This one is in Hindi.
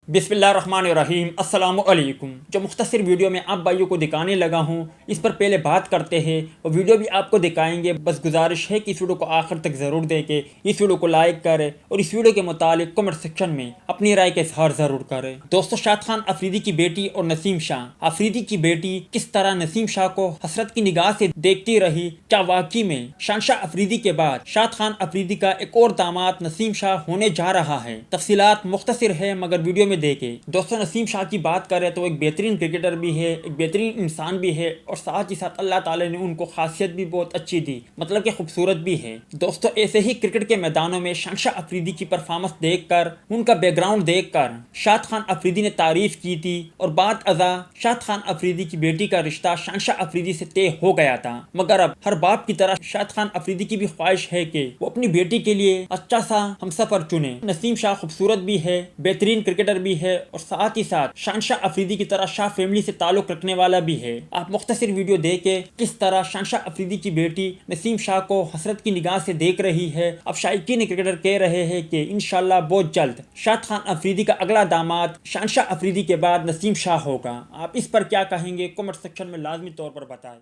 बिस्मिल्लाहिर्रहमानिर्रहीम अस्सलामुअलैकुम। जो मुख्तसर वीडियो में आप भाइयों को दिखाने लगा हूँ इस पर पहले बात करते हैं और वीडियो भी आपको दिखाएंगे। बस गुजारिश है कि इस वीडियो को आखिर तक ज़रूर देखें, इस वीडियो को लाइक करें और इस वीडियो के मुतालिक कमेंट सेक्शन में अपनी राय का इजहार ज़रूर करें। दोस्तों, शाद खान अफरीदी की बेटी और नसीम शाह अफरीदी की बेटी किस तरह नसीम शाह को हसरत की निगाह से देखती रही, क्या वाकई में शहंशाह अफरीदी के बाद शाद खान अफरीदी का एक और दामाद नसीम शाह होने जा रहा है? तफसीलात मुख्तसर है मगर वीडियो में देखे। दोस्तों, नसीम शाह की बात करें तो एक बेहतरीन क्रिकेटर भी है, एक बेहतरीन इंसान भी है और साथ ही साथ अल्लाह ताला ने उनको खासियत भी बहुत अच्छी दी, मतलब कि खूबसूरत भी है। दोस्तों, ऐसे ही क्रिकेट के मैदानों में शहंशाह अफरीदी की परफॉर्मेंस देखकर, उनका बैकग्राउंड देखकर शाद खान अफरीदी ने तारीफ की थी और बात अज़ा शाद खान अफरीदी की बेटी का रिश्ता शहंशाह अफरीदी से तय हो गया था। मगर अब हर बाप की तरह शाद खान अफरीदी की भी ख्वाहिश है कि वो अपनी बेटी के लिए अच्छा सा हमसफर चुने। नसीम शाह खूबसूरत भी है, बेहतरीन क्रिकेटर भी है और साथ ही साथ शहंशाह अफरीदी की तरह शाह फैमिली से ताल्लुक रखने वाला भी है। आप मुख्तसर वीडियो देखे किस तरह शहंशाह अफरीदी की बेटी नसीम शाह को हसरत की निगाह से देख रही है। अब शायकीन क्रिकेटर कह रहे हैं कि इंशाल्लाह बहुत जल्द शाद खान अफरीदी का अगला दामाद शहंशाह अफरीदी के बाद नसीम शाह होगा। आप इस पर क्या कहेंगे? कमेंट सेक्शन में लाजमी तौर पर बताएं।